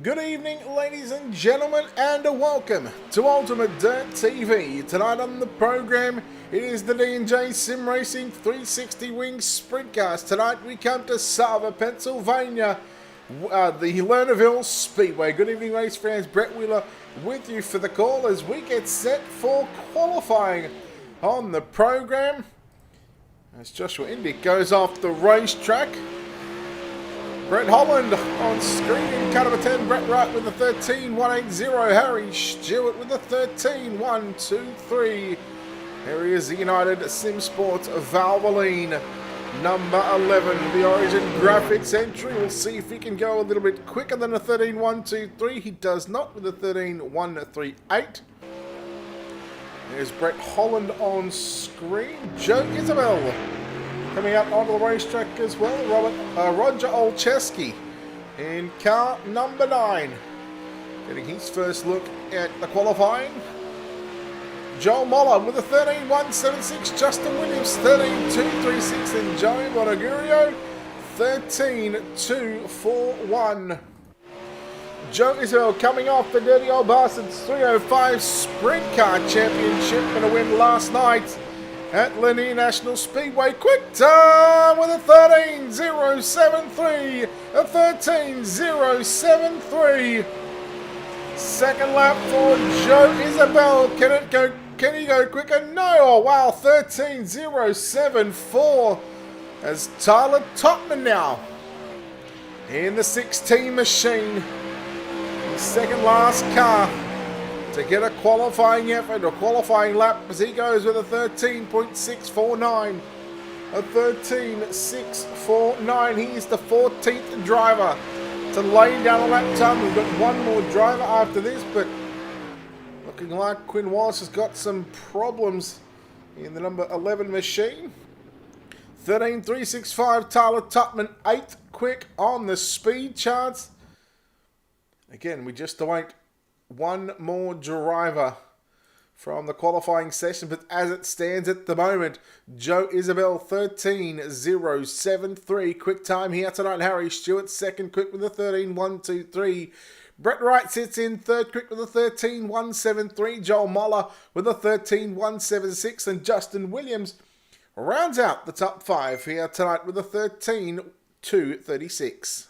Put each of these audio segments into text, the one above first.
Good evening, ladies and gentlemen, and welcome to Ultimate Dirt TV. Tonight on the program, it is the D&J Sim Racing 360 Wing Sprintcars. Tonight we come to Sava, Pennsylvania, the Lernerville Speedway. Good evening, race fans. Brett Wheeler with you for the call as we get set for qualifying on the program. As Joshua Indick goes off the racetrack. Brett Holland on screen in car number 10, Brett Wright with the 13.180, Harry Stewart with the 13.123. Here he is, the United Sim Sports Valvoline, number 11, the Origin Graphics entry. We'll see if he can go a little bit quicker than a 13.123. He does not with a 13.138. There's Brett Holland on screen. Joe Isabel coming out onto the racetrack as well. Roger Olszewski in car number 9. Getting his first look at the qualifying. Joel Moller with a 13.176. Justin Williams 13.236. And Joey Bonagurio 13.241. Joe Isabel coming off the Dirty Old Bastards 305 Sprint Car Championship and a win last night at Lanier National Speedway. Quick time with a 13.073. A 13.073. Second lap for Joe Isabel. Can he go quicker? No. Oh wow, 13.074 as Tyler Topman now in the 16 machine. The second last car to get a qualifying effort or qualifying lap as he goes with a 13.649. A 13.649. He is the 14th driver to lay down a lap time. We've got one more driver after this, but looking like Quinn Wallace has got some problems in the number 11 machine. 13.365. Tyler Tupman, 8th quick on the speed charts. Again, we just await one more driver from the qualifying session, but as it stands at the moment, Joe Isabel 13.073 quick time here tonight. Harry Stewart second quick with a 13.123. Brett Wright sits in third quick with a 13.173. Joel Moller with a 13.176, and Justin Williams rounds out the top 5 here tonight with a 13.236.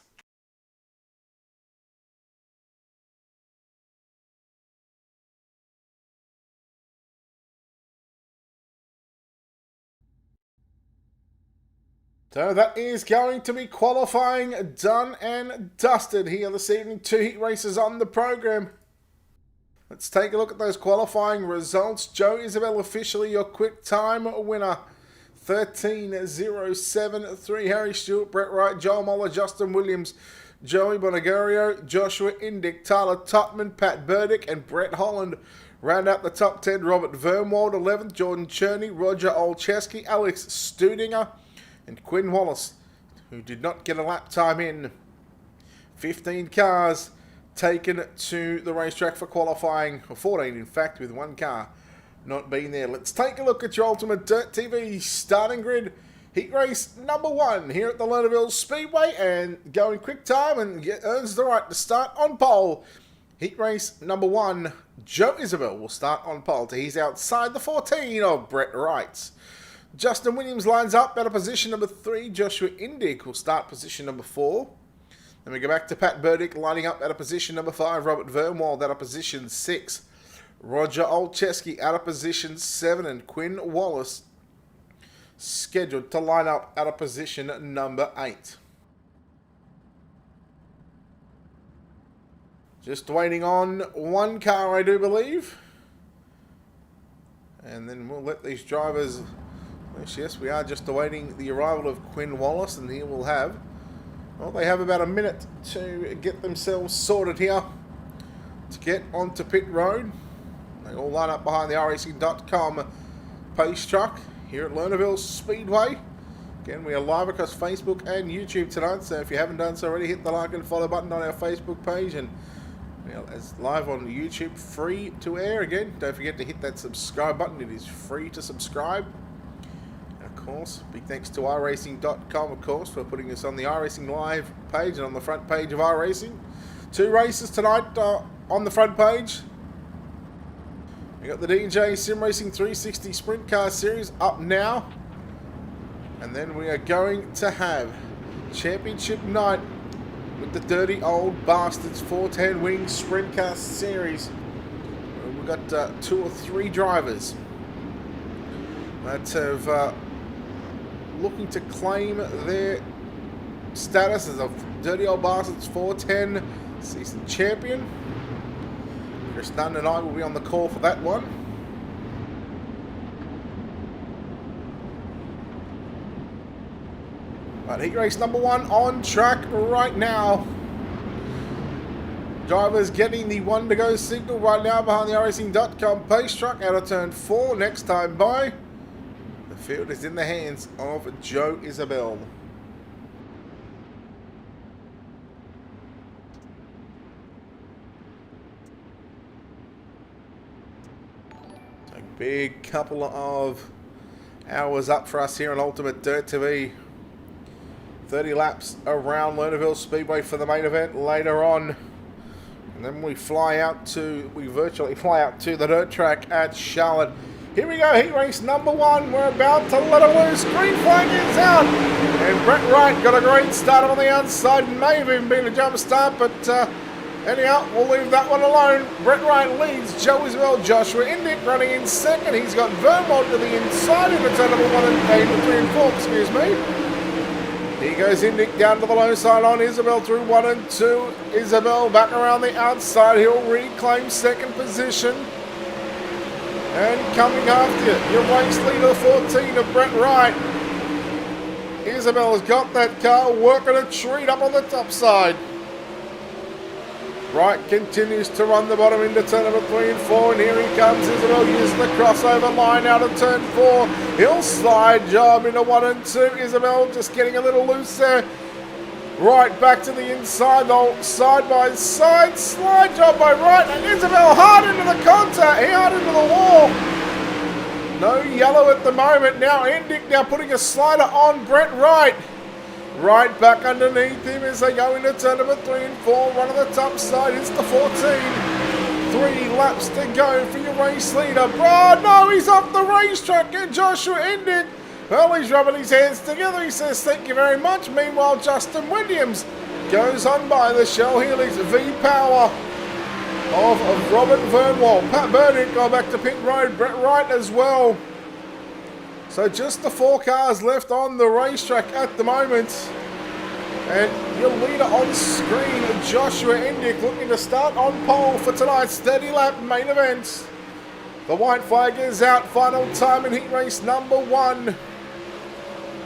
So that is going to be qualifying done and dusted here this evening. 2 heat races on the program. Let's take a look at those qualifying results. Joe Isabel officially your quick time winner. 13.073. Harry Stewart, Brett Wright, Joel Moller, Justin Williams, Joey Bonagurio, Joshua Indick, Tyler Tupman, Pat Burdick, and Brett Holland. Round out the top 10, Robert Vermwald, 11th, Jordan Cherney, Roger Olszewski, Alex Studinger, and Quinn Wallace, who did not get a lap time in. 15 cars taken to the racetrack for qualifying, or 14 in fact, with one car not being there. Let's take a look at your Ultimate Dirt TV starting grid. Heat race number 1 here at the Lernerville Speedway, and going quick time and earns the right to start on pole. Heat race number 1, Joe Isabel will start on pole. He's outside the 14 of Brett Wright's. Justin Williams lines up at a position number 3. Joshua Indick will start position number 4. Then we go back to Pat Burdick lining up at a position number 5. Robert Vermwald at a position 6. Roger Olszewski at a position 7. And Quinn Wallace scheduled to line up at a position number 8. Just waiting on one car, I do believe. And then we'll let these drivers... Yes, we are just awaiting the arrival of Quinn Wallace, and he will have... Well, they have about a minute to get themselves sorted here to get onto pit road. They all line up behind the racing.com pace truck here at Lernerville Speedway. Again, we are live across Facebook and YouTube tonight, so if you haven't done so already, hit the like and follow button on our Facebook page, and it's live on YouTube, free to air. Again, don't forget to hit that subscribe button. It is free to subscribe. Of course, big thanks to iRacing.com, of course, for putting us on the iRacing Live page and on the front page of iRacing. Two races tonight on the front page. We got the DJ Sim Racing 360 Sprint Car Series up now. And then we are going to have Championship Night with the Dirty Old Bastards 410 Wing Sprint Car Series. We've got 2 or 3 drivers that have looking to claim their status as a Dirty Old Bastards 410 season champion. Chris Dunn and I will be on the call for that one. Right, heat race number 1 on track right now. Drivers getting the 1 to go signal right now behind the iRacing.com pace truck out of turn 4. Next time by, the field is in the hands of Joe Isabel. So big couple of hours up for us here on Ultimate Dirt TV. 30 laps around Lernerville Speedway for the main event later on. And then we virtually fly out to the dirt track at Charlotte. Here we go, heat race number 1. We're about to let it loose. Green flag is out. And Brett Wright got a great start on the outside. May have even been a jump start, but anyhow, we'll leave that one alone. Brett Wright leads Joe Isabel. Joshua Indick running in second. He's got Vermont to the inside in the turn number 1 and 3 and 4, excuse me. He goes Indick down to the low side on Isabel through 1 and 2. Isabel back around the outside. He'll reclaim second position. And coming after you, your race leader 14 of Brett Wright. Isabel has got that car working a treat up on the top side. Wright continues to run the bottom into turn number 3 and 4, and here he comes. Isabel using the crossover line out of turn 4. He'll slide job into 1 and 2. Isabel just getting a little loose there. Wright back to the inside, though, side by side. Slide job by Wright, and Isabel hard into the contact. He hard into the wall. No yellow at the moment. Now Indick now putting a slider on Brett Wright. Right back underneath him as they go into turn number 3 and 4. One on the top side. It's the 14. 3 laps to go for your race leader. Oh, no, he's off the racetrack. And Joshua Indick. Well, he's rubbing his hands together. He says, thank you very much. Meanwhile, Justin Williams goes on by the Shell Helix V-Power of Robert Vernwald. Pat Burdick going back to pit road. Brett Wright as well. So just the 4 cars left on the racetrack at the moment. And your leader on screen, Joshua Indick, looking to start on pole for tonight's 30-lap main event. The white flag is out. Final time in heat race number 1.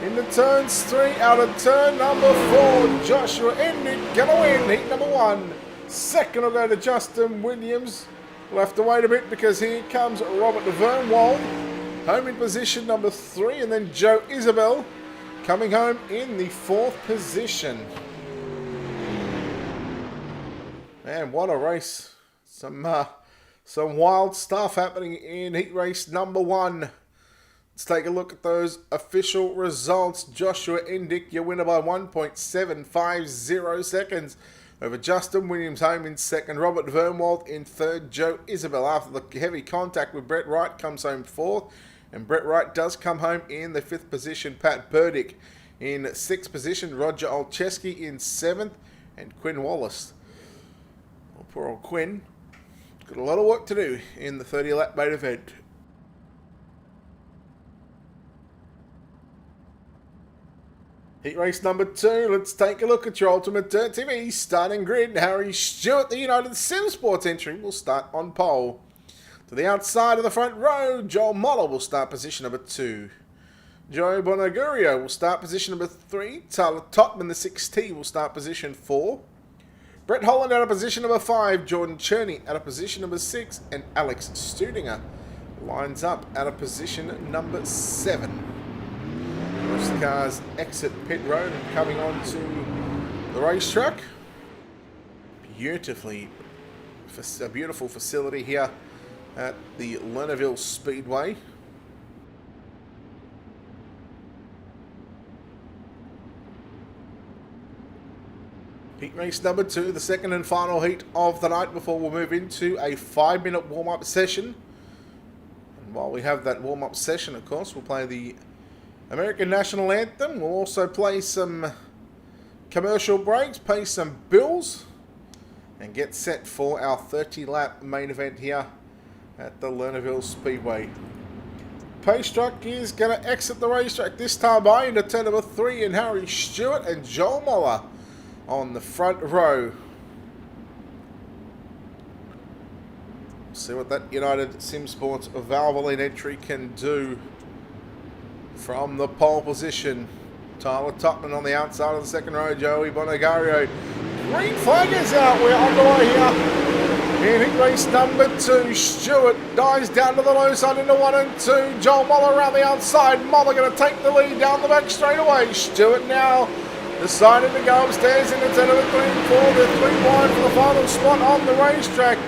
Into turns 3 out of turn number 4. Joshua Indick gonna win heat number 1. Second will go to Justin Williams. We'll have to wait a bit because here comes Robert Vernwald. Home in position number 3, and then Joe Isabel coming home in the 4th position. Man, what a race. Some wild stuff happening in heat race number 1. Let's take a look at those official results. Joshua Indick, your winner by 1.750 seconds over Justin Williams, home in second. Robert Vernwald in third. Joe Isabel, after the heavy contact with Brett Wright, comes home 4th. And Brett Wright does come home in the 5th position. Pat Burdick in 6th position. Roger Olcheski in 7th. And Quinn Wallace. Well, poor old Quinn. Got a lot of work to do in the 30-lap main event. Heat race number 2. Let's take a look at your Ultimate Dirt TV starting grid. Harry Stewart, the United Sim Sports entry, will start on pole. To the outside of the front row, Joel Moller will start position number 2. Joe Bonagurio will start position number 3. Tyler Totman, the 6T, will start position 4. Brett Holland out of position number 5. Jordan Cherney out of position number 6. And Alex Studinger lines up out of position number 7. Most cars exit pit road and coming on to the racetrack. A beautiful facility here at the Lernerville Speedway. Heat race number 2, the second and final heat of the night before we'll move into a 5-minute warm-up session. And while we have that warm-up session, of course, we'll play the American National Anthem. We'll also play some commercial breaks, pay some bills, and get set for our 30-lap main event here at the Lernerville Speedway. Pace truck is going to exit the racetrack this time by into turn number 3, and Harry Stewart and Joel Moller on the front row. See what that United Sim Sports Valvoline entry can do from the pole position. Tyler Totman on the outside of the second row. Joey Bonagario. Green flag is out. We're underway here in heat race number 2. Stewart dives down to the low side into 1 and 2. Joel Moller around the outside. Moller going to take the lead down the back straight away. Stewart now decided to go upstairs into turn number 3 and 4. They're 3 wide for the final spot on the racetrack.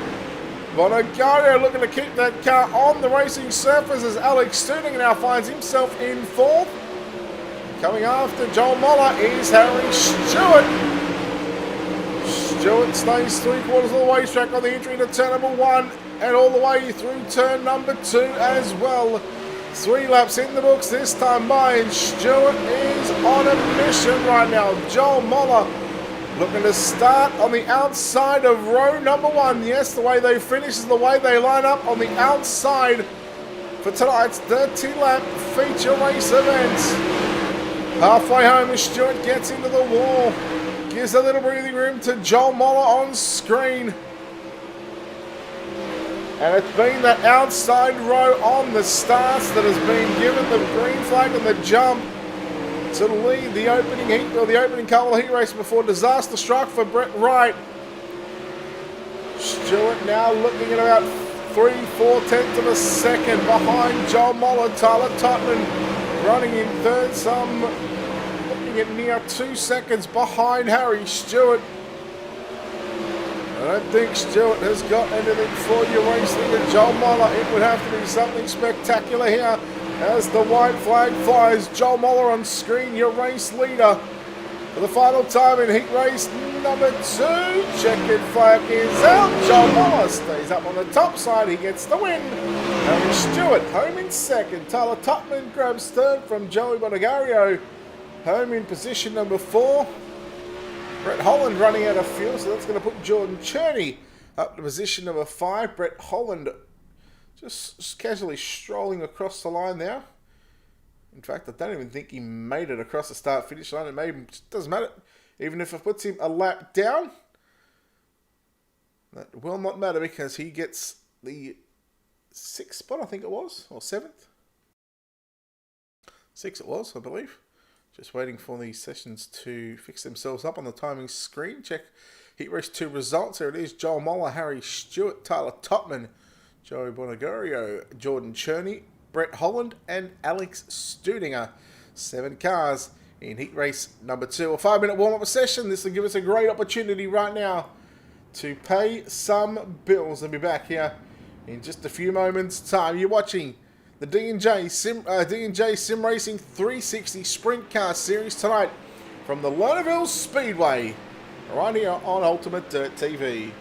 Bonagario looking to keep that car on the racing surface as Alex Stooning now finds himself in 4th. Coming after Joel Moller is Harry Stewart. Stewart stays 3/4 of the racetrack on the entry into turn number 1 and all the way through turn number 2 as well. 3 laps in the books this time by, and Stewart is on a mission right now. Joel Moller looking to start on the outside of row number 1. Yes, the way they finish is the way they line up on the outside for tonight's 30-lap feature race event. Halfway home as Stewart gets into the wall. Gives a little breathing room to Joel Moller on screen. And it's been that outside row on the starts that has been given the green flag and the jump to lead the opening heat, or the opening couple of heat race before disaster struck for Brett Wright. Stewart now looking at about 3/4 of a second behind Joel Moller. Tyler Totman running in third, looking at near 2 seconds behind Harry Stewart. I don't think Stewart has got anything for you racing with Joel Moller. It would have to be something spectacular here as the white flag flies. Joel Moller on screen, your race leader for the final time in heat race number 2. Checkered flag is out. Joel Moller stays up on the top side. He gets the win. Harry Stewart home in second. Tyler Totman grabs third from Joey Bonagario. Home in position number 4. Brett Holland running out of fuel, so that's going to put Jordan Cherney up to position number 5. Brett Holland just casually strolling across the line now. In fact, I don't even think he made it across the start-finish line. It maybe it doesn't matter. Even if it puts him a lap down, that will not matter because he gets the 6th spot, I think it was, or 7th. 6 it was, I believe. Just waiting for these sessions to fix themselves up on the timing screen. Check heat race 2 results. There it is. Joel Moller, Harry Stewart, Tyler Totman, Joey Bonagario, Jordan Cherney, Brett Holland, and Alex Studinger. 7 cars in heat race number 2. A 5-minute warm-up session. This will give us a great opportunity right now to pay some bills and be back here in just a few moments' time. You're watching the D&J Sim Racing 360 Sprint Car Series tonight from the Lernerville Speedway, right here on Ultimate Dirt TV.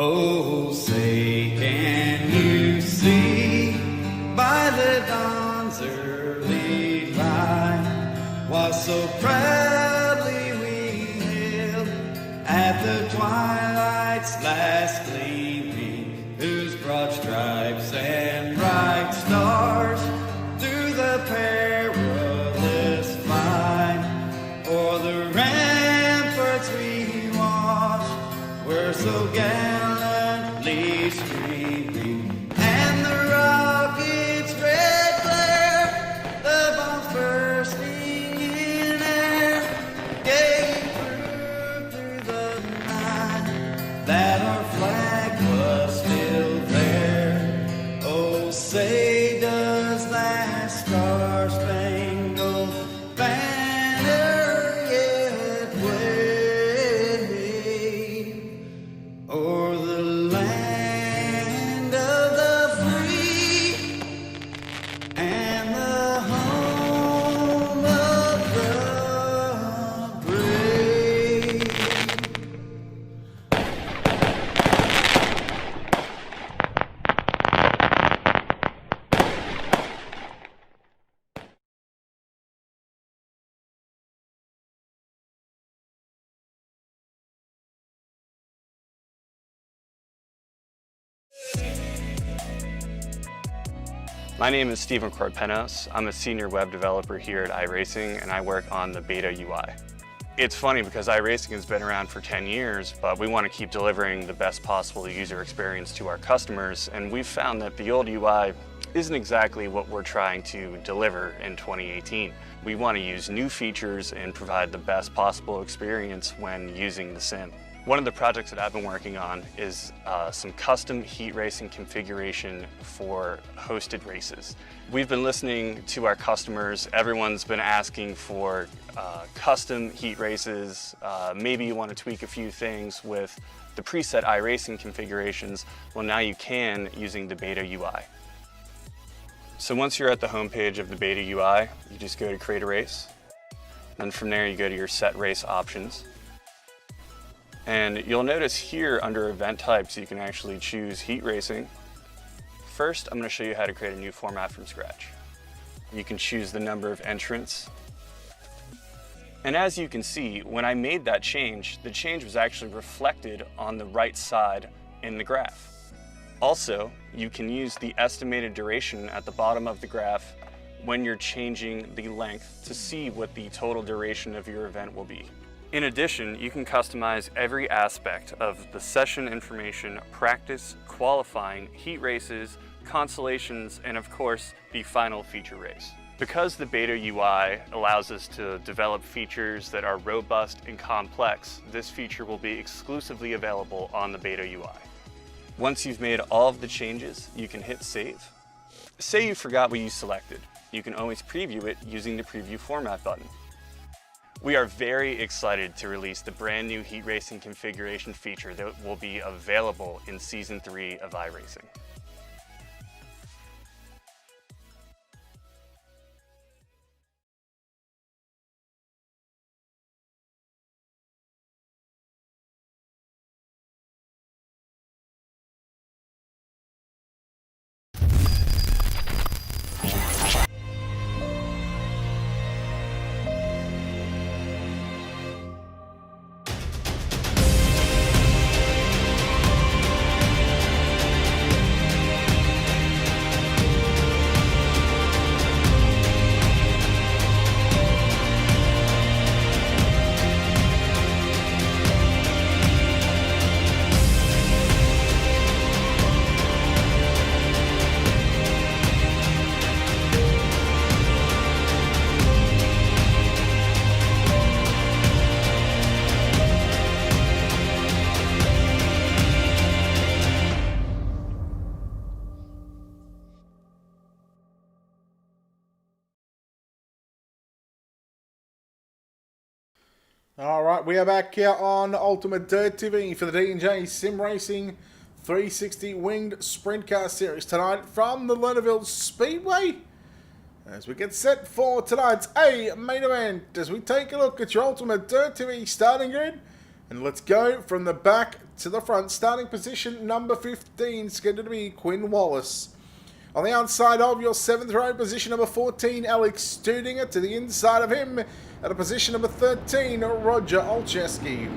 Oh, say can you see by the dawn's early light what so proudly we hailed at the twilight's last gleaming, whose broad stripes and bright stars through the perilous fight o'er the ramparts we watched were so gallantly streaming, and the rockets' red glare, the bombs bursting in air, last star-spangled banner yet wave o'er the land of the free and the home of the brave. My name is Stephen Corpenos. I'm a senior web developer here at iRacing, and I work on the beta UI. It's funny because iRacing has been around for 10 years, but we want to keep delivering the best possible user experience to our customers, and we've found that the old UI isn't exactly what we're trying to deliver in 2018. We want to use new features and provide the best possible experience when using the sim. One of the projects that I've been working on is some custom heat racing configuration for hosted races. We've been listening to our customers. Everyone's been asking for custom heat races. Maybe you want to tweak a few things with the preset iRacing configurations. Well, now you can using the beta UI. So once you're at the home page of the beta UI, you just go to create a race. Then from there you go to your set race options. And you'll notice here under event types, you can actually choose heat racing. First, I'm going to show you how to create a new format from scratch. You can choose the number of entrants. And as you can see, when I made that change, the change was actually reflected on the right side in the graph. Also, you can use the estimated duration at the bottom of the graph when you're changing the length to see what the total duration of your event will be. In addition, you can customize every aspect of the session information, practice, qualifying, heat races, consolations, and of course, the final feature race. Because the beta UI allows us to develop features that are robust and complex, this feature will be exclusively available on the beta UI. Once you've made all of the changes, you can hit save. Say you forgot what you selected. You can always preview it using the preview format button. We are very excited to release the brand new heat racing configuration feature that will be available in Season 3 of iRacing. Alright, we are back here on Ultimate Dirt TV for the D&J Sim Racing 360 Winged Sprint Car Series tonight from the Lernerville Speedway. As we get set for tonight's main event, as we take a look at your Ultimate Dirt TV starting grid. And let's go from the back to the front. Starting position number 15 is going to be Quinn Wallace. On the outside of your 7th row, position number 14, Alex Studinger. To the inside of him, at a position number 13, Roger Olszewski.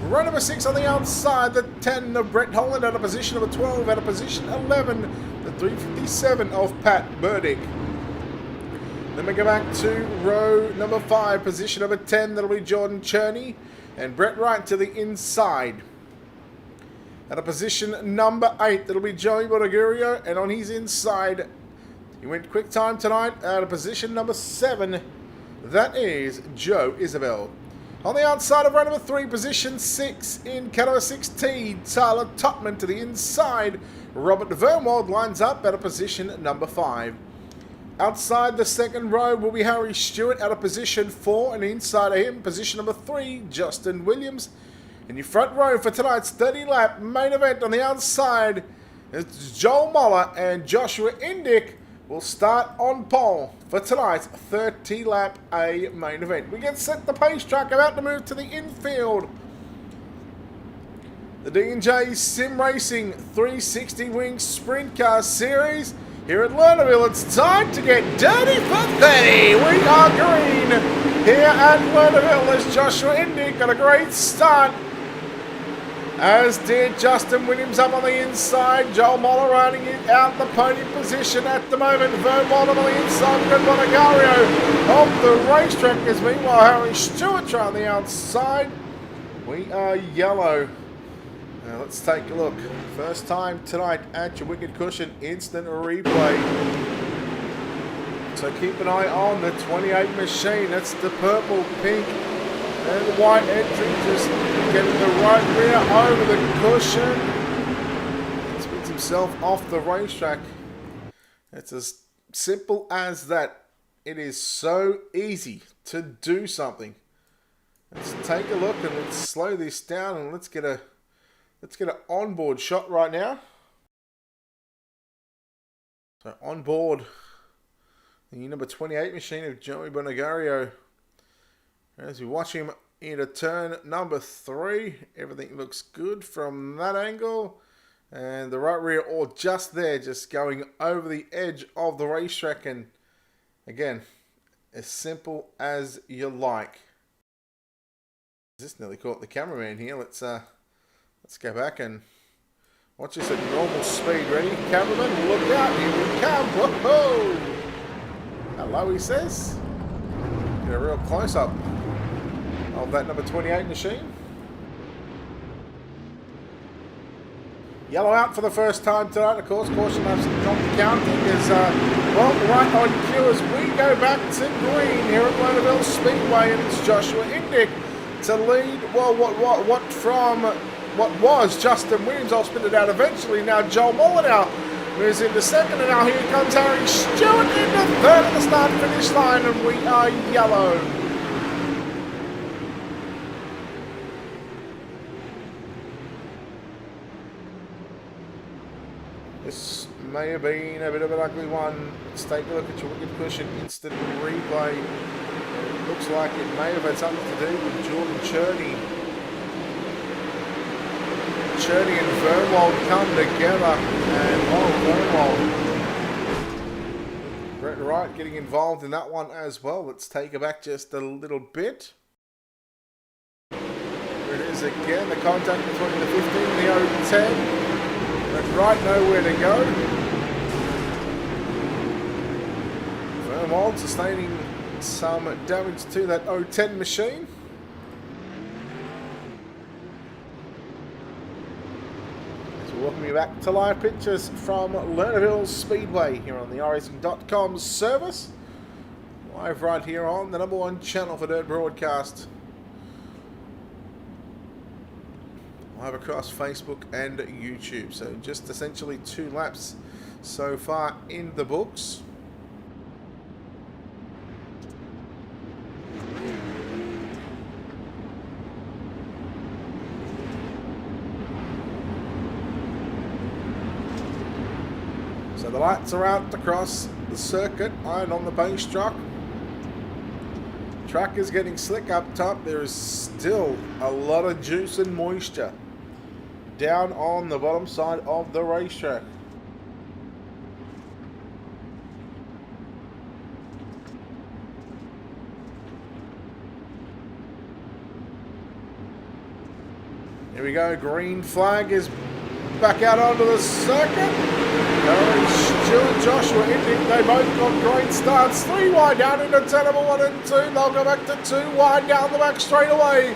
Row number 6 on the outside, the 10 of Brett Holland. At a position number 12, at a position 11, the 357 of Pat Burdick. Then we go back to row number 5, position number 10, that'll be Jordan Cherney. And Brett Wright to the inside. At a position number 8, that'll be Joey Bonagurio, and on his inside, he went quick time tonight. At a position number 7, that is Joe Isabel. On the outside of row number 3, position 6 in Canada 6T, Tyler Topman to the inside. Robert Vermwald lines up at a position number 5. Outside the second row will be Harry Stewart out of position 4, and inside of him, position number 3, Justin Williams. In your front row for tonight's 30-lap main event on the outside, it's Joel Moller and Joshua Indick will start on pole for tonight's 30-lap A main event. We get set the pace track, about to move to the infield. The D&J Sim Racing 360 Wing Sprint Car Series here at Lernerville. It's time to get dirty for 30. We are green here at Lernerville as Joshua Indick got a great start, as did Justin Williams up on the inside. Joel Moller running it out the podium position at the moment. Vern Walden on the inside. Good Bonagario off the racetrack, as meanwhile Harry Stewart on the outside. We are yellow. Now let's take a look. First time tonight at your Wicked Cushion instant replay. So keep an eye on the 28 machine. That's the purple, pink, and the white entry. Just getting the right rear over the cushion. He spins himself off the racetrack. It's as simple as that. It is so easy to do something. Let's take a look and let's slow this down and let's get an onboard shot right now. So onboard the number 28 machine of Joey Bonagario. As we watch him into turn number 3, everything looks good from that angle. And the right rear all just there, just going over the edge of the racetrack. And again, as simple as you like. Just nearly caught the cameraman here. Let's go back and watch this at normal speed. Ready? Cameraman, look out. Here we come. Whoa! Hello, he says. Get a real close-up of that number 28 machine. Yellow out for the first time tonight. Of course, caution laps not counting as well, right on cue as we go back to green here at Lernerville Speedway, and it's Joshua Indick to lead. Well, what was Justin Williams. I'll spin it out eventually. Now Joel Moller now moves into second, and now here comes Harry Stewart into third at the start-finish line, and we are yellow. This may have been a bit of an ugly one. Let's take a look at your Wicked Cushion instant replay. It looks like it may have had something to do with Jordan Cherney. Cherney and Vernwald come together, and Vernwald. Brett Wright getting involved in that one as well. Let's take it back just a little bit. Here it is again, the contact between the 15 and the 010. Brett Wright nowhere to go. Vernwald sustaining some damage to that 010 machine. Welcome you back to live pictures from Lernerville Speedway here on the iRacing.com service. Live right here on the #1 channel for dirt broadcast. Live across Facebook and YouTube. So just essentially 2 laps so far in the books. So the lights are out across the circuit and on the base track. Track is getting slick up top. There is still a lot of juice and moisture down on the bottom side of the racetrack. Here we go. Green flag is back out onto the circuit. Stewart, Joshua Indick, they both got great starts. 3 wide down into turn number 1 and 2. They'll go back to 2 wide down the back straight away.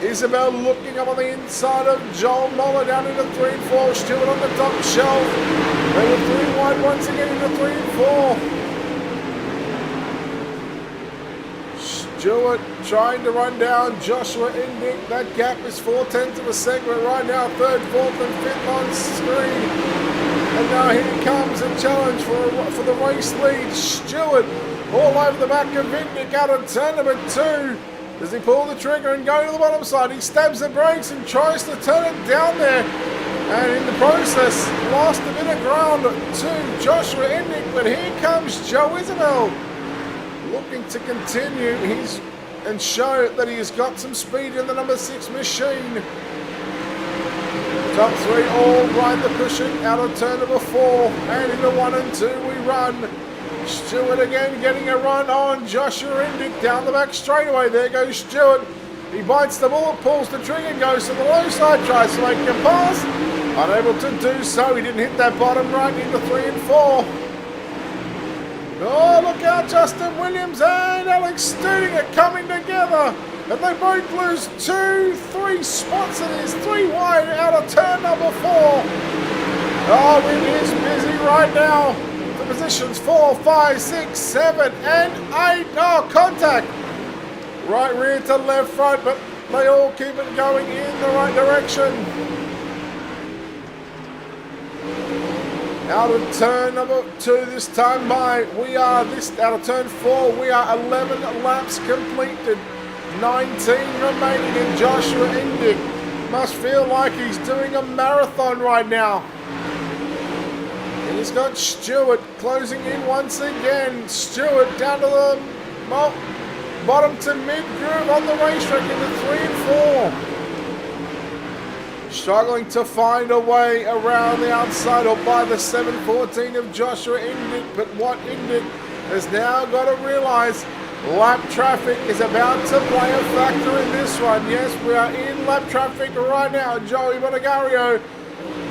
Isabel looking up on the inside of Joel Moller down into 3 and 4. Stewart on the top shelf. They were 3 wide once again into 3 and 4. Stewart trying to run down Joshua Indick. That gap is 0.4 of a segment right now. 3rd, 4th and 5th on screen. And now here comes a challenge for the race lead. Stewart all over the back of Indyk out of turn number 2. Does he pull the trigger and go to the bottom side? He stabs the brakes and tries to turn it down there. And in the process, lost a bit of ground to Joshua Indyk. But here comes Joe Isabel, looking to continue and show that he has got some speed in the number 6 machine. Top 3 all right the cushion out of turn number 4. And into 1 and 2 we run. Stewart again getting a run on Joshua Indyk down the back straightaway. There goes Stewart. He bites the bullet, pulls the trigger, goes to the low side, tries to make a pass. Unable to do so. He didn't hit that bottom right into 3 and 4. Oh, look out, Justin Williams and Alex Studinger coming together. And they both lose 2-3 spots. It is 3 wide out of turn number 4. Oh, it is busy right now. The positions 4, 5, 6, 7, and 8. Oh, contact. Right rear to left front, but they all keep it going in the right direction. Out of turn number 2 this time by, out of turn 4, we are 11 laps completed. 19 remaining, and Joshua Indyk must feel like he's doing a marathon right now. And he's got Stewart closing in once again. Stewart down to the bottom to mid-groove on the racetrack into 3 and 4. Struggling to find a way around the outside or by the 7:14 of Joshua Indyk. But what Indyk has now got to realise, lap traffic is about to play a factor in this one. Yes, we are in lap traffic right now. Joey Bonagario,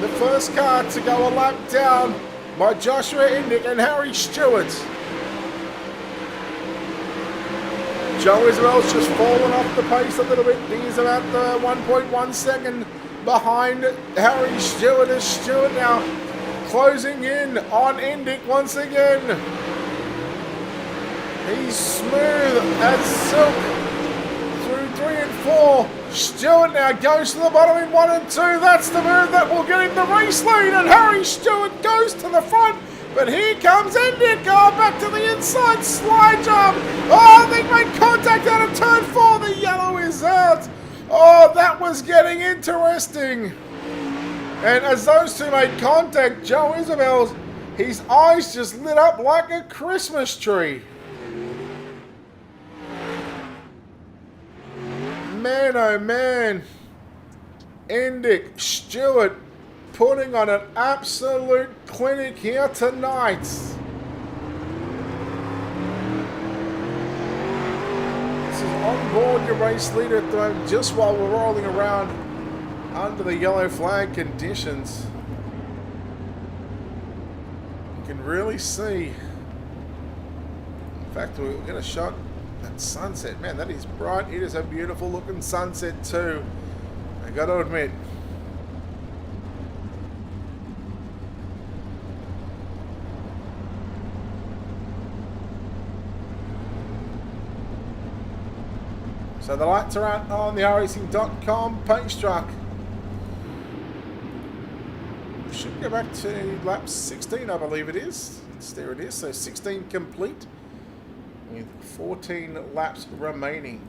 the first car to go a lap down by Joshua Indyk and Harry Stewart. Joe Isabel's just fallen off the pace a little bit. He's about 1.1 second behind Harry Stewart, as Stewart now closing in on Indyk once again. He's smooth as silk through 3 and 4. Stewart now goes to the bottom in 1 and 2. That's the move that will get him the race lead, and Harry Stewart goes to the front. But here comes Indyk. Oh, back to the inside slide jump. Oh, they make contact out of turn 4. The yellow is out. Oh, that was getting interesting. And as those two made contact, Joe Isabel's, his eyes just lit up like a Christmas tree. Man, oh man. Indyk, Stewart, putting on an absolute clinic here tonight. This is on board your race leader at the moment, just while we're rolling around under the yellow flag conditions. You can really see. In fact, we'll get a shot at sunset. Man, that is bright. It is a beautiful looking sunset too, I gotta admit. So the lights are out on the iRacing.com pace track. Should go back to lap 16, I believe it is. There it is. So 16 complete with 14 laps remaining.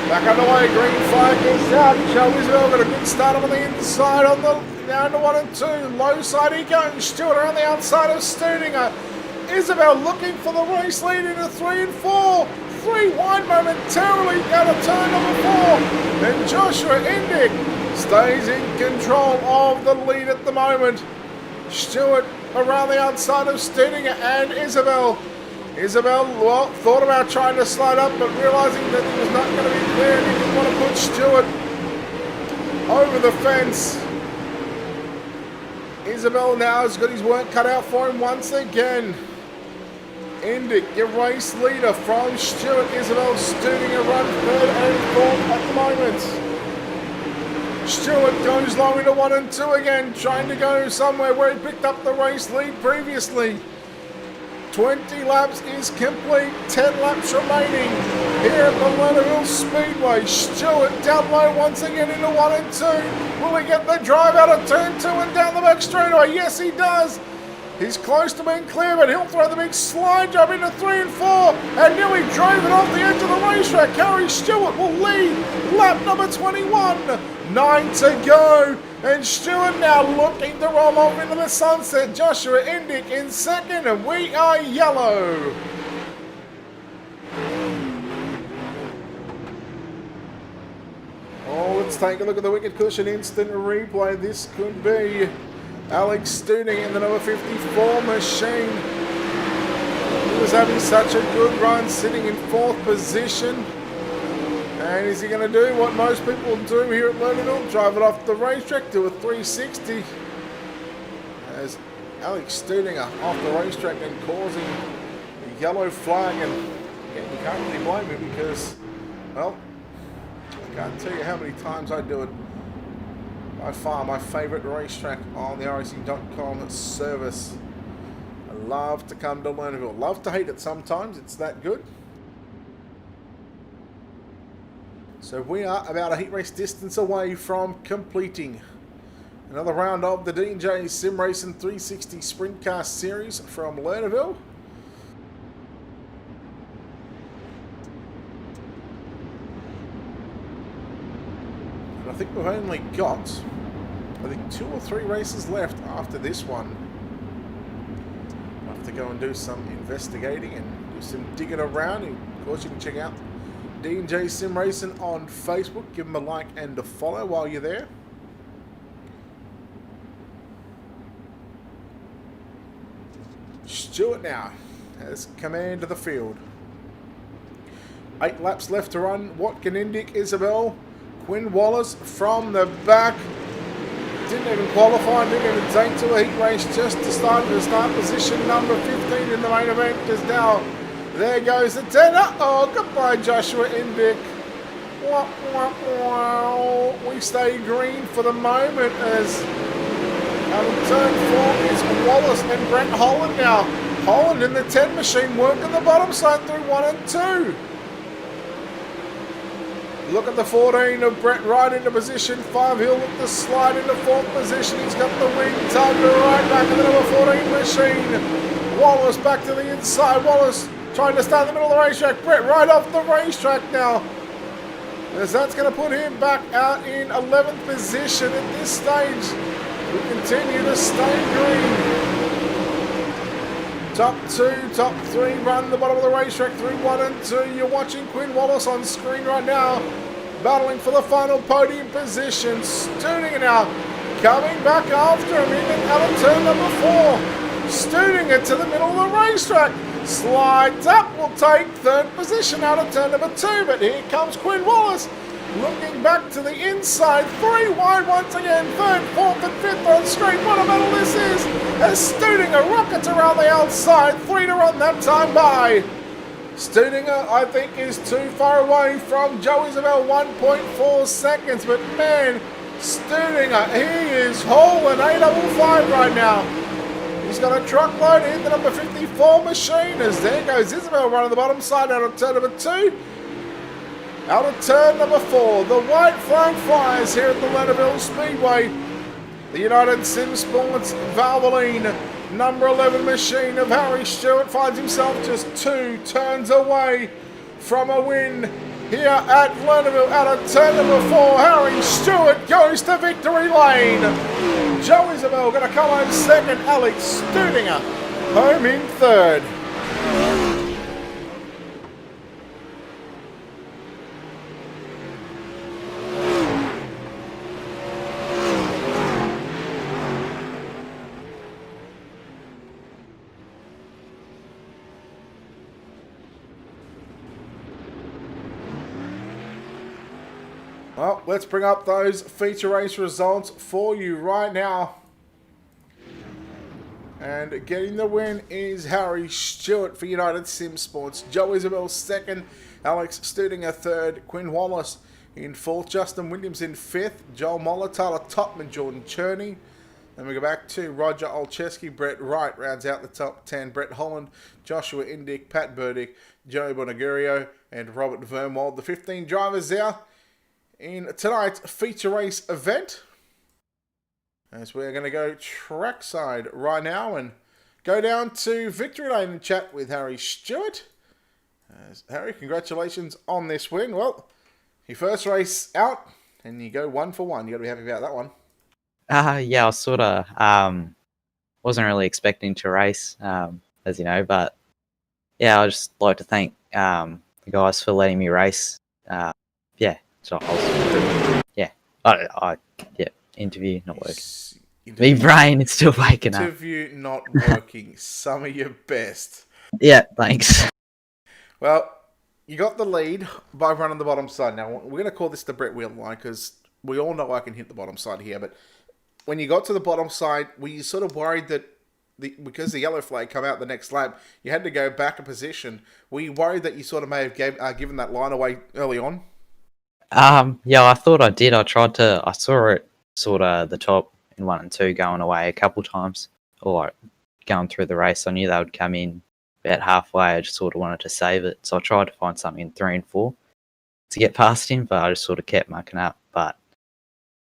Back underway, green flag is out. Joe Isabel got a good start on the inside on the down to 1 and 2. Low side he goes. Stewart around the outside of Studinger. Isabel looking for the race lead into 3 and 4. 3 wide momentarily out of turn number 4. Then Joshua Indyk stays in control of the lead at the moment. Stewart around the outside of Studinger and Isabel. Isabel, well, thought about trying to slide up, but realizing that he was not going to be there, and he didn't want to put Stewart over the fence. Isabel now has got his work cut out for him once again. Indyk, your race leader from Stewart. Isabel Studinger run 3rd and 4th at the moment. Stewart goes long into 1 and 2 again, trying to go somewhere where he picked up the race lead previously. 20 laps is complete, 10 laps remaining here at the Lernerville Speedway. Stewart down low once again into 1 and 2. Will he get the drive out of turn 2 and down the back straightaway? Yes, he does. He's close to being clear, but he'll throw the big slide job into 3 and 4, and nearly drove it off the edge of the racetrack. Harry Stewart will lead lap number 21. 9 to go, and Stewart now looking to roll off into the sunset. Joshua Indyk in second, and we are yellow. Oh, let's take a look at the wicked cushion instant replay. This could be Alex Studing in the number 54 machine. He was having such a good run, sitting in 4th position. And is he going to do what most people do here at Lernerville? Drive it off the racetrack, do a 360. As Alex Studing off the racetrack and causing a yellow flag. And you can't really blame him because, well, I can't tell you how many times I do it. By far my favourite racetrack on the racing.com service. I love to come to Lernerville. Love to hate it sometimes, it's that good. So we are about a heat race distance away from completing another round of the D&J Sim Racing 360 Sprint Car Series from Lernerville. And I think we've only got, 2 or 3 races left after this one. I'll have to go and do some investigating and do some digging around. And of course, you can check out D&J Sim Racing on Facebook. Give them a like and a follow while you're there. Stewart now has command of the field. 8 laps left to run. Watkin, Indyk, Isabel, Quinn Wallace from the back. Didn't even qualify, didn't even take to a heat race just to start position number 15 in the main event. As now, there goes the 10. Oh, goodbye Joshua Indyk. Wow. We stay green for the moment as out of turn 4 is Wallace and Brent Holland now. Holland in the 10 machine working the bottom side through 1 and 2. Look at the 14 of Brett right into position 5. He'll look to slide into 4th position. He's got the wing tugged right back in the number 14 machine. Wallace back to the inside. Wallace trying to start in the middle of the racetrack. Brett right off the racetrack now. As that's going to put him back out in 11th position at this stage. We continue to stay green. Top 2, top 3 run the bottom of the racetrack through 1 and 2. You're watching Quinn Wallace on screen right now, battling for the final podium position. Studinger now coming back after him in out of turn number 4. Studinger to the middle of the racetrack. Slides up, will take 3rd position out of turn number 2. But here comes Quinn Wallace. Looking back to the inside, 3 wide once again, 3rd, 4th and 5th on screen. What a battle this is, as Studinger rockets around the outside, 3 to run that time by. Studinger, I think, is too far away from Joe Isabel, 1.4 seconds, but man, Studinger, he is hauling 855 right now. He's got a truckload in the number 54 machine, as there goes Isabel running the bottom side out of turn number 2. Out of turn number 4, the white flag flies here at the Lernerville Speedway. The United Sim Sports Valvoline number 11 machine of Harry Stewart finds himself just 2 turns away from a win here at Lernerville. Out of turn number 4, Harry Stewart goes to victory lane. Joe Isabel going to come home 2nd, Alex Studinger home in 3rd. Well, let's bring up those feature race results for you right now. And getting the win is Harry Stewart for United Sim Sports. Joe Isabel 2nd, Alex Studinger 3rd, Quinn Wallace In fourth, Justin Williams in fifth, Joel Moller, Tyler Topman, Jordan Cherney. Then we go back to Roger Olszewski, Brett Wright rounds out the top 10. Brett Holland, Joshua Indyk, Pat Burdick, Joey Bonagurio, and Robert Vermold. The 15 drivers there in tonight's feature race event. As we're going to go trackside right now and go down to Victory Lane and chat with Harry Stewart. Harry, congratulations on this win. Well, your first race out, and you go 1 for 1. You got to be happy about that one. Yeah, I was sort of wasn't really expecting to race, as you know, but yeah, I'd just like to thank the guys for letting me race. Yeah, so interview not working. Me brain, it's still waking up. Interview not working. Some of your best. Yeah, thanks. Well, you got the lead by running the bottom side. Now, we're going to call this the Brett Wheel line because we all know I can hit the bottom side here, but when you got to the bottom side, were you sort of worried that because the yellow flag come out the next lap, you had to go back a position? Were you worried that you sort of may have given that line away early on? Yeah, I thought I did. I saw it sort of the top in 1 and 2 going away a couple times, or like going through the race. I knew they would come in about halfway. I just sort of wanted to save it, so I tried to find something in 3 and 4 to get past him, but I just sort of kept mucking up. But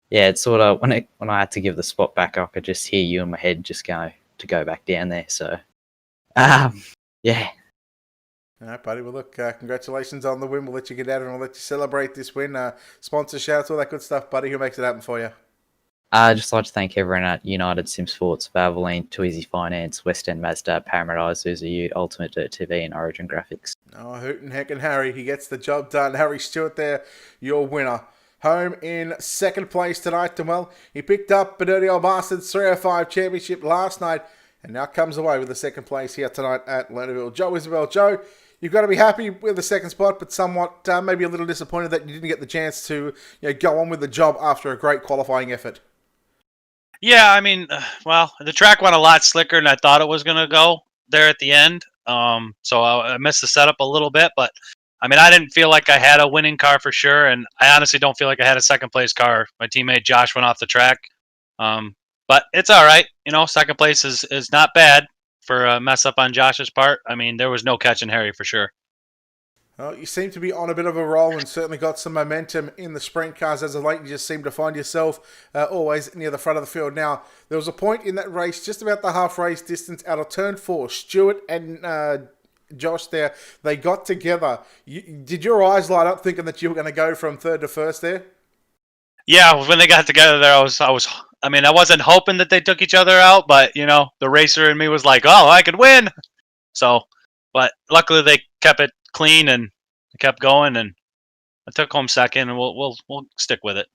yeah, it's sort of when I had to give the spot back, I could just hear you in my head just go back down there. So, yeah. All right, buddy. Well, look, congratulations on the win. We'll let you get out and we'll let you celebrate this win. Sponsor shouts, all that good stuff, buddy. Who makes it happen for you? I'd just like to thank everyone at United Sim Sports, Valvoline, Twizy Finance, West End Mazda, Paramount Suzuki Ute, Ultimate Dirt TV, and Origin Graphics. Oh, hootin' heckin' Harry. He gets the job done. Harry Stewart there, your winner. Home in second place tonight. And well, he picked up a dirty old bastard's 305 championship last night and now comes away with the second place here tonight at Lernerville. Joe Isabel. Joe, you've got to be happy with the second spot, but somewhat maybe a little disappointed that you didn't get the chance to go on with the job after a great qualifying effort. Yeah, I mean, well, the track went a lot slicker than I thought it was going to go there at the end. So I missed the setup a little bit, but I mean, I didn't feel like I had a winning car for sure, and I honestly don't feel like I had a second-place car. My teammate Josh went off the track, but it's all right. You know, second place is not bad for a mess-up on Josh's part. I mean, there was no catching Harry for sure. Well, you seem to be on a bit of a roll and certainly got some momentum in the sprint cars as of late. You just seem to find yourself always near the front of the field. Now, there was a point in that race, just about the half-race distance out of turn 4. Stewart and Josh there, they got together. Did your eyes light up thinking that you were going to go from third to first there? Yeah, when they got together there, I mean, I wasn't hoping that they took each other out, but, you know, the racer in me was like, oh, I could win. So, but luckily they kept it clean and kept going, and I took home second, and we'll stick with it.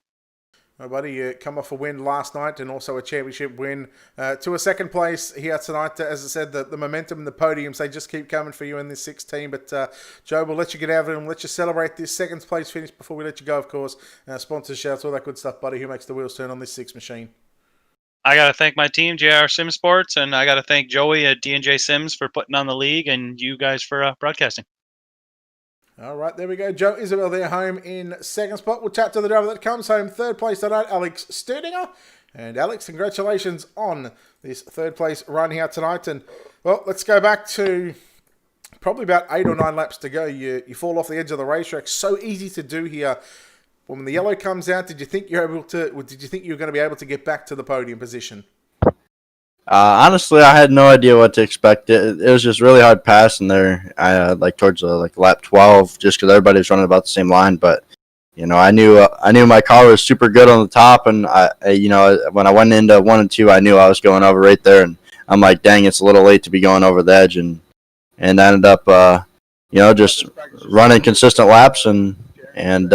My buddy, you come off a win last night and also a championship win to a second place here tonight. As I said, the momentum and the podiums, they just keep coming for you in this 16. But Joe, we'll let you get out of it and let you celebrate this second place finish before we let you go, of course. Sponsors, shouts, all that good stuff, buddy. Who makes the wheels turn on this 6 machine? I got to thank my team, JR Sim Sports, and I got to thank Joey at D&J Sims for putting on the league and you guys for broadcasting. All right, there we go. Joe Isabel there, home in second spot. We'll chat to the driver that comes home third place tonight, Alex Sterdinger. And Alex, congratulations on this third place run here tonight. And, well, let's go back to probably about 8 or 9 laps to go. You fall off the edge of the racetrack. So easy to do here. When the yellow comes out, did you think you were going to be able to get back to the podium position? Honestly, I had no idea what to expect. It was just really hard passing there. Towards lap 12, just because everybody was running about the same line. But you know, I knew my car was super good on the top, and when I went into 1 and 2, I knew I was going over right there, and I'm like, dang, it's a little late to be going over the edge, and I ended up just running consistent laps and getting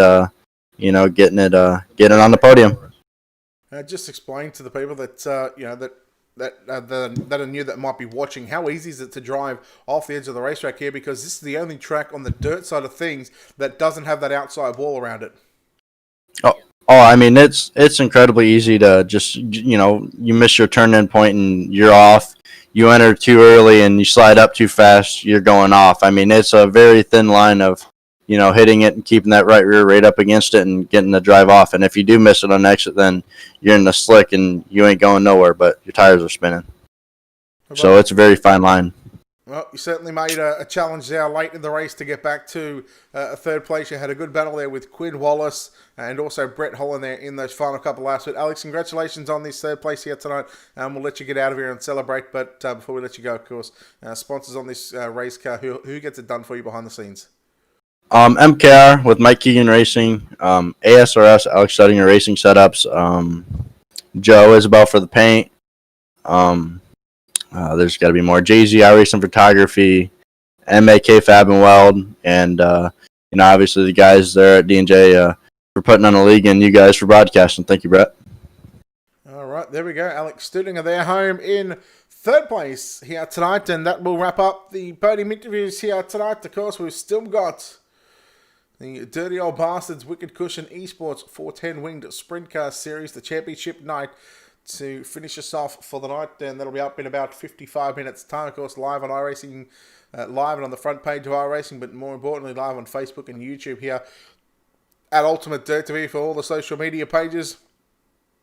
it on the podium. Just explain to the people that that are new that might be watching, how easy is it to drive off the edge of the racetrack here, because this is the only track on the dirt side of things that doesn't have that outside wall around it. Oh, I mean, it's incredibly easy to just, you miss your turn-in point and you're off. You enter too early and you slide up too fast, you're going off. I mean, it's a very thin line of hitting it and keeping that right rear right up against it and getting the drive off. And if you do miss it on exit, then you're in the slick and you ain't going nowhere, but your tires are spinning. So it's a very fine line. Well, you certainly made a challenge there late in the race to get back to a third place. You had a good battle there with Quinn Wallace and also Brett Holland there in those final couple laps. But Alex, congratulations on this third place here tonight. We'll let you get out of here and celebrate. But before we let you go, of course, sponsors on this race car, who gets it done for you behind the scenes? MKR with Mike Keegan Racing, ASRS, Alex Stuttinger Racing Setups, Joe Isabel for the paint. There's got to be more. JZ Racing Photography, MAK Fab and Weld, and obviously the guys there at D&J for putting on a league, and you guys for broadcasting. Thank you, Brett. All right, there we go. Alex Stuttinger there, home in third place here tonight, and that will wrap up the podium interviews here tonight. Of course, we've still got the Dirty Old Bastards Wicked Cushion Esports 410 Winged Sprint Car Series, the championship night, to finish us off for the night, and that'll be up in about 55 minutes time, of course, live on iRacing, live and on the front page of iRacing, but more importantly, live on Facebook and YouTube here at Ultimate Dirt TV for all the social media pages.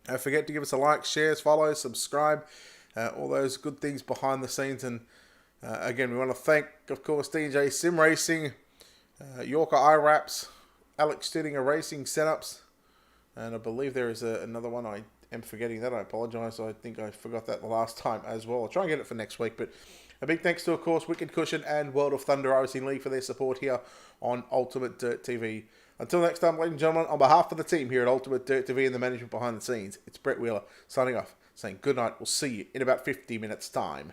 Don't forget to give us a like, shares, follow, subscribe, all those good things behind the scenes. And again, we want to thank, of course, DJ Sim Racing, Yorker iWraps, Alex Stuttinger Racing Setups, and I believe there is another one I am forgetting that. I apologise. I think I forgot that the last time as well. I'll try and get it for next week. But a big thanks to, of course, Wicked Cushion and World of Thunder Racing League for their support here on Ultimate Dirt TV. Until next time, ladies and gentlemen, on behalf of the team here at Ultimate Dirt TV and the management behind the scenes, it's Brett Wheeler signing off, saying good night. We'll see you in about 50 minutes' time.